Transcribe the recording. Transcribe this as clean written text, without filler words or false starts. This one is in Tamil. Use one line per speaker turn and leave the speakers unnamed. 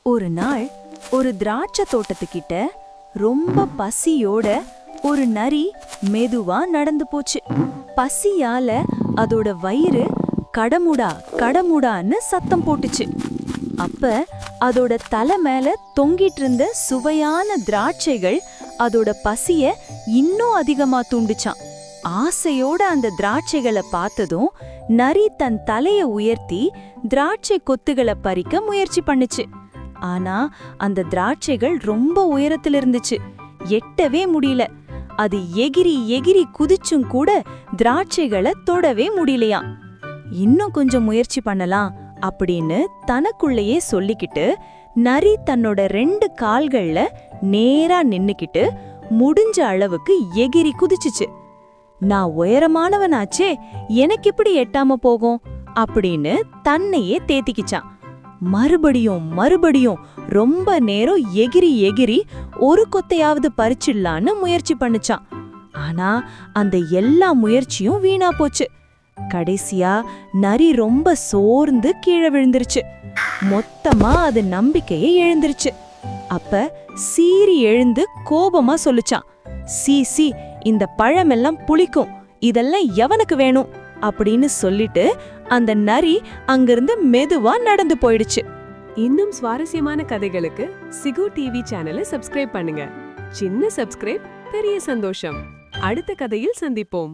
ஒரு நாள் ஒரு திராட்சை தோட்டத்துக்கிட்ட ரொம்ப பசியோட ஒரு நரி மெதுவா நடந்து போச்சு. பசியால அதோட வயிறு கடமுடா கடமுடான்னு சத்தம் போட்டுச்சு. அப்ப அதோட தலை மேல தொங்கிட்டு இருந்த சுவையான திராட்சைகள் அதோட பசிய இன்னும் அதிகமா தூண்டுச்சான். ஆசையோட அந்த திராட்சைகளை பார்த்ததும் நரி தன் தலைய உயர்த்தி திராட்சை கொத்துகளை பறிக்க முயற்சி பண்ணுச்சு. ஆனா அந்த திராட்சைகள் ரொம்ப உயரத்துல இருந்துச்சு, எட்டவே முடியல. அது எகிரி எகிரி குதிச்சும் கூட திராட்சைகளை தொடவே முடியலையாம். இன்னும் கொஞ்சம் முயற்சி பண்ணலாம் அப்படின்னு தனக்குள்ளேயே சொல்லிக்கிட்டு நரி தன்னோட 2 கால்கள்ல நேரா நின்னுக்கிட்டு முடிஞ்ச அளவுக்கு எகிரி குதிச்சுச்சு. நான் உயரமானவனாச்சே, எனக்கு எப்படி எட்டாம போகும் அப்படின்னு தன்னையே தேத்திக்கிச்சான். மறுபடியும் மறுபடியும் ரொம்ப நேரம் எகிரி எகிரி ஒரு கொத்தையாவது பறிச்சிடலான்னு முயற்சி பண்ணுச்சான். ஆனா அந்த எல்லா முயற்சியும் வீணா போச்சு. கடைசியா நரி ரொம்ப சோர்ந்து கீழே விழுந்துருச்சு. மொத்தமா அது நம்பிக்கையை இழந்துருச்சு. அப்ப சீறி எழுந்து கோபமா சொல்லுச்சான், சீ இந்த பழமெல்லாம் புளிக்கும், இதெல்லாம் எவனுக்கு வேணும் அப்படின்னு சொல்லிட்டு அந்த நரி அங்கிருந்து மெதுவா நடந்து போயிடுச்சு.
இன்னும் சுவாரஸ்யமான கதைகளுக்கு சிகு டிவி சேனலை சப்ஸ்கிரைப் பண்ணுங்க. சின்ன சப்ஸ்கிரைப், பெரிய சந்தோஷம். அடுத்த கதையில் சந்திப்போம்.